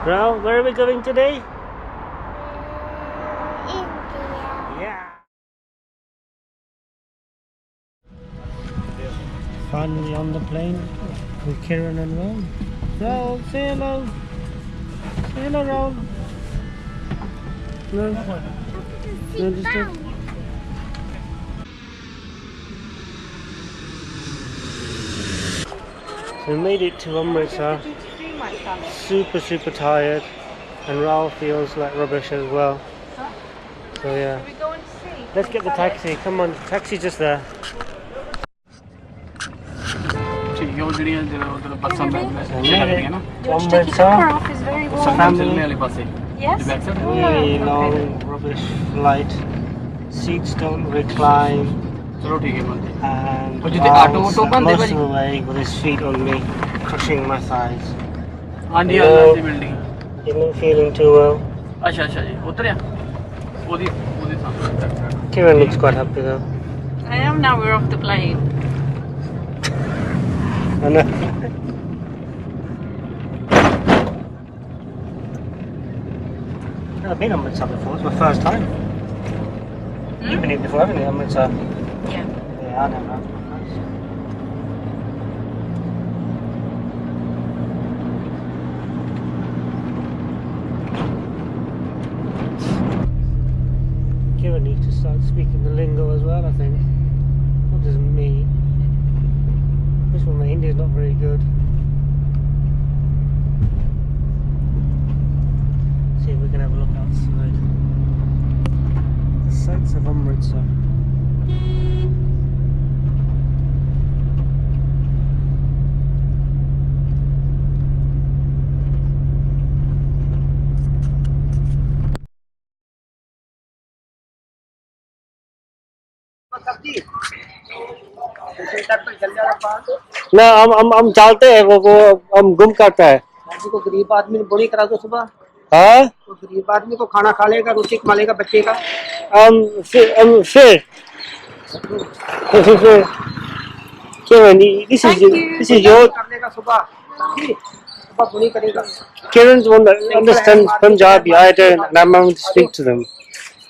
Well, where are we going today? India. Yeah. Finally on the plane with Kieran and Ron. Ron, say hello. Say hello, Ron. No. No, just do. So we made it to Amritsar. Super tired, and Raul feels like rubbish as well. So yeah. Are we going to see? Let's get the taxi. Come on, taxi's just there. Amritsar. Off is very warm. Family. Yes? Really long, rubbish flight. Seats don't recline. And Raul's most of the way with his feet on me, crushing my thighs. You're not feeling too well. Kieran looks quite happy though. I am now we're off the plane. I know. I've been on Amritsar before, it's my first time. You've been here before, haven't you, Amritsar? Yeah. Yeah, I know that. Kieran needs to start speaking the lingo as well, I think. Not just me. This one, my India's not very good. See if we can have a look outside. The sights of Amritsar. ना हम चलते हैं वो हम गुम करता है को गरीब आदमी ने बोनी करा दो सुबह। हाँ तो गरीब आदमी को खाना खा लेगा, रोटी खा लेगा बच्चे का। फिर Kieran, this is your करने का सुबह सुबह बोनी करेगा। Kieran's one that understands Punjabi. I don't, and I'm having to speak to them.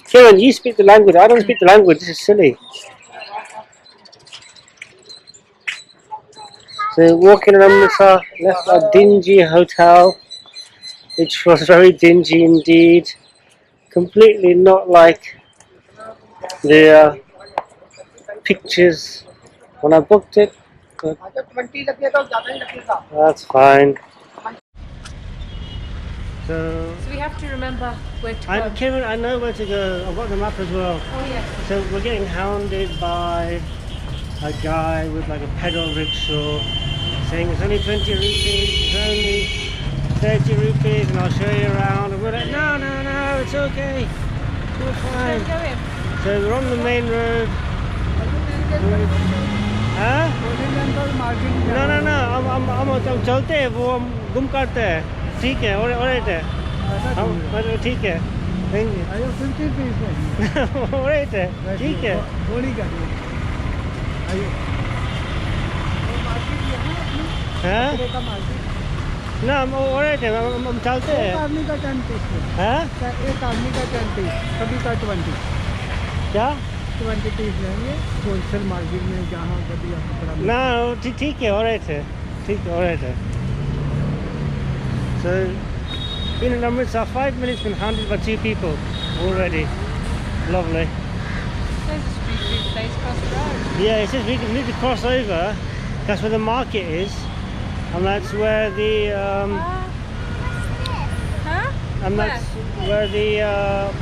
Kieran, you speak the language. I don't speak the language. This is silly. So walking in Amritsar, left a dingy hotel, which was very dingy indeed. Completely not like the pictures when I booked it. But that's fine. So we have to remember where to go. Kieran, I know where to go. I've got the map as well. Oh yes. So we're getting hounded by a guy with like a pedal rickshaw saying it's only 20 rupees, it's only 30 rupees and I'll show you around, and we're like no, it's okay, we're fine. So we're on the main road. Huh? No, हम चलते हैं, वो हम गुम करते हैं, ठीक है, alright है, हम ठीक है, alright है, ठीक है, हाँ? ना हम alright है, हम चलते हैं। आदमी का 10 पीस हाँ? एक आदमी का 10 पीस, कभी का 20। क्या? 20 पीस लेंगे होलसेल मार्केट में जहाँ कभी आपको ना ठीक है, alright है, ठीक है, alright है. So been in Amritsar 5 minutes, been hounded by 2 people already. Lovely. There's a street food place across the road. Yeah, it says we need to cross over. That's where the market is, and that's where the Huh? and that's where the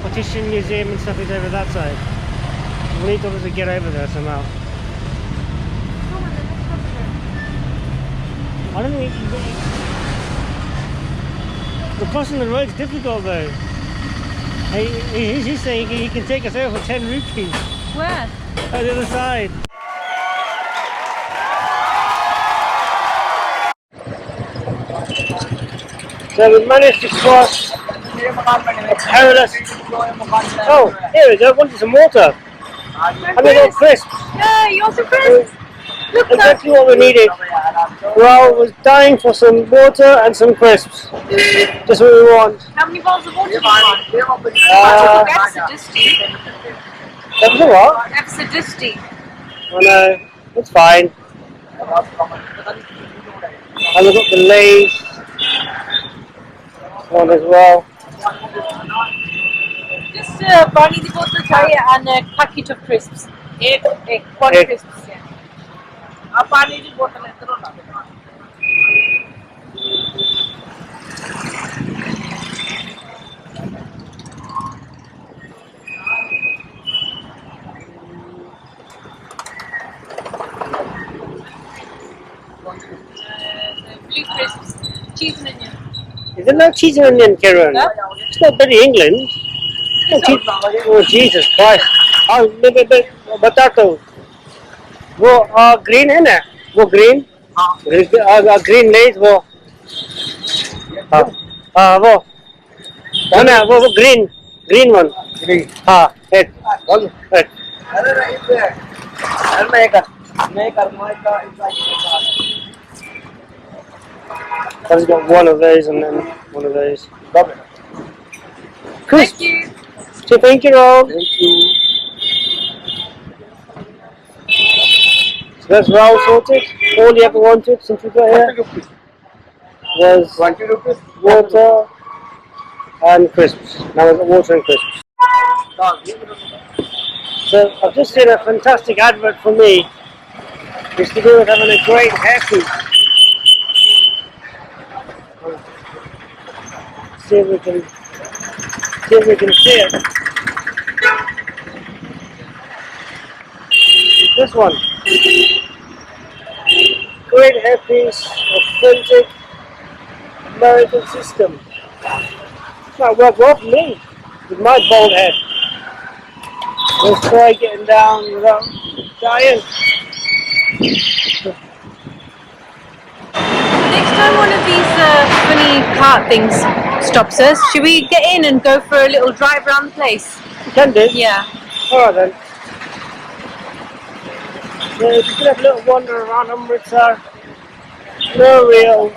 partition museum and stuff is over that side. We need to obviously get over there somehow. I don't think the crossing the road's difficult though. He's saying he can take us over for 10 rupees. Where? At the other side. So we managed to cross a perilous. Oh, here we go. Wanted some water. I mean, all crisp. Yeah, you also crisp. Look, Exactly what we needed. Well, was dying for some water and some crisps. Just what we want. how many bowls of water do you want? Uh, Epsodisti. that was a what? Epsodisti. Oh no, it's fine. And we've got the Lay's one as well. Just पानी की बोतल चाहिए and a packet of crisps. One Egg. crisps. Yeah. अब पानी की बोतल है तो ना. Blue crisps, cheese and onion. Is it like cheese and onion, Karen? Huh? It's not very England. Oh, Jesus Christ. Oh, potato. वो green है ना वो ग्रीन ग्रीन लेज वो हाँ वो है ना वो ग्रीन ग्रीन वन हाँ एक I've got one of those and then one of those. Chris, Thank you. so thank you all. So that's all sorted. All you ever wanted since we got here was 20 rupees. water and crisps. Now we've got water and crisps. So I've just seen a fantastic advert for me. It's to do with having a great haircut. See if we can see it. This one. Great hairpiece, authentic American system. It's not work well for me with my bald head. Let's try getting down without dying. Next time one of these funny cart things stops us, should we get in and go for a little drive around the place? You can do. Yeah. Alright then. So just gonna have a little wander around Amritsar. No real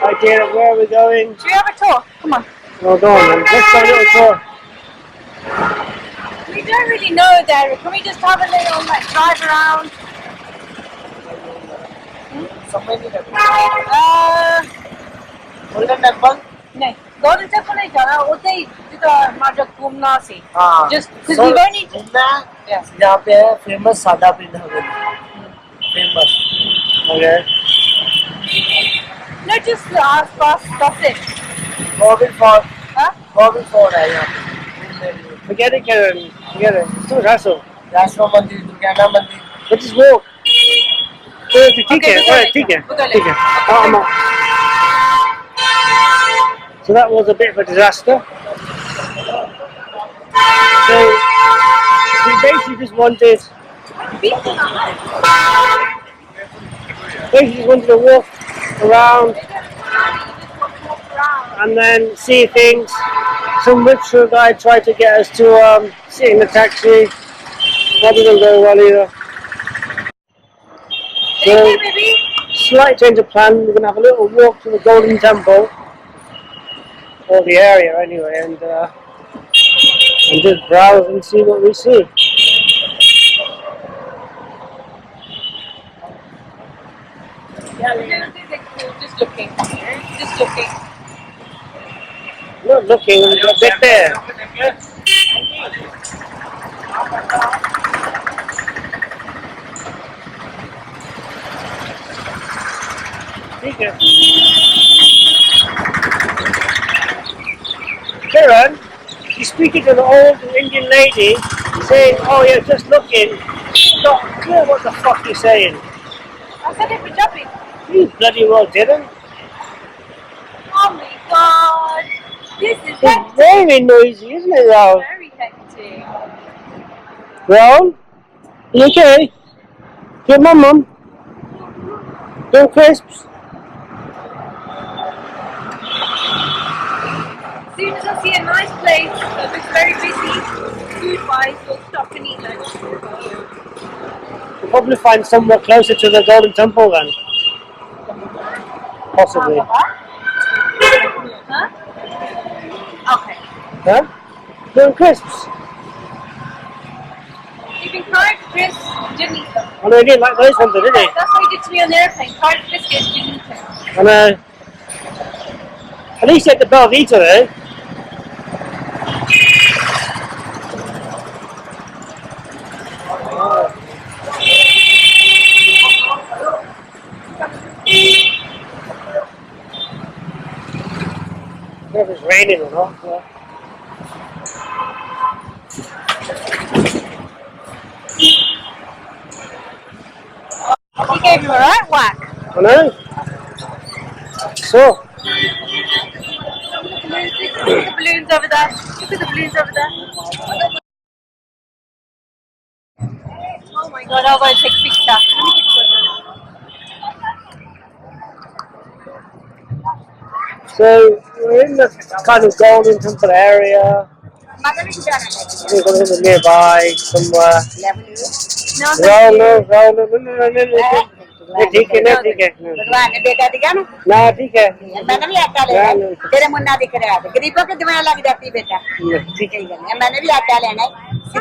idea of where we're going. Should we have a tour? Come on. No, go on then. Let's go a little tour. We don't really know there. Can we just have a little drive around? Golden Temple. नहीं golden temple नहीं जाना उधर ही जिधर market घूमना सी just because So, we've only yes. यहाँ पे है famous सादा पिंड हवेली famous Okay. no just the आस-पास that's it Govind fort huh? Govind fort है यहाँ पे Forget it, Karen. Forget it. It's too much hassle. Vaishno मंदिर दुर्गाना मंदिर Let's just walk. ठीक है, alright, ठीक है, ठीक है. I'm up. So that was a bit of a disaster. So we basically just wanted to walk around and then see things. Some rickshaw guy tried to get us to sit in the taxi. That didn't go well either. So, slight change of plan. We're going to have a little walk to the Golden Temple, or the area anyway, and just browse and see what we see. just looking Not looking, we've got a bit there. Okay. Kiran, you're speaking to the old Indian lady saying, oh yeah, just looking. Not clear what the fuck you're saying. I said it for jumping. You bloody well didn't. Oh my god this is It's hectic. very noisy, isn't it, Raoul? Very hectic. Raoul? You okay? Get mum. No crisps? As soon as I see a nice place that looks very busy, food-wise, we'll stop and eat lunch. We'll probably find somewhere closer to the Golden Temple then. Possibly. Huh? Okay. Huh? Doing crisps. You can card Chris, didn't eat them. I know he didn't like those ones, did he? That's what he did to me on the airplane. Card biscuits, didn't eat them. I know. At least you had the Belvita though. I don't know if it's raining or not. Yeah. He gave you a right whack. I know. So, Look at the balloons over there. Look at the balloons over there. Oh my god, I'll go and take a picture. Let me take a photo. so we're in the kind of Golden Temple area. We're going to nearby somewhere. No, नहीं ठीक है ना ठीक है भगवान ने बेटा दिया ना ना ठीक है मैंने भी आटा लेना है तेरे मुन्ना दिख रहा है गरीबों की दुआएं लग जाती है बेटा ठीक है मैंने भी आटा लेना है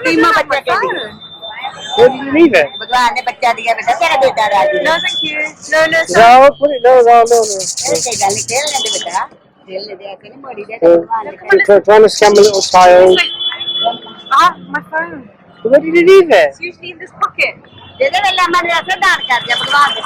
तीनों बच्चा के लिए leave it भगवान ने बच्चा दिया बेटा तेरा बेटा राजी no, thank you. No, no, no sorry. put it no ऐसे गाली खेल लेंगे बेटा खेल ले दिया कि नहीं मोड़ी दे भगवान ने we're trying to scam a little child Ah, my phone. where did you leave it It's usually in this pocket. दे दे बेटा मैंने ऐसे दान कर दिया भगवान ने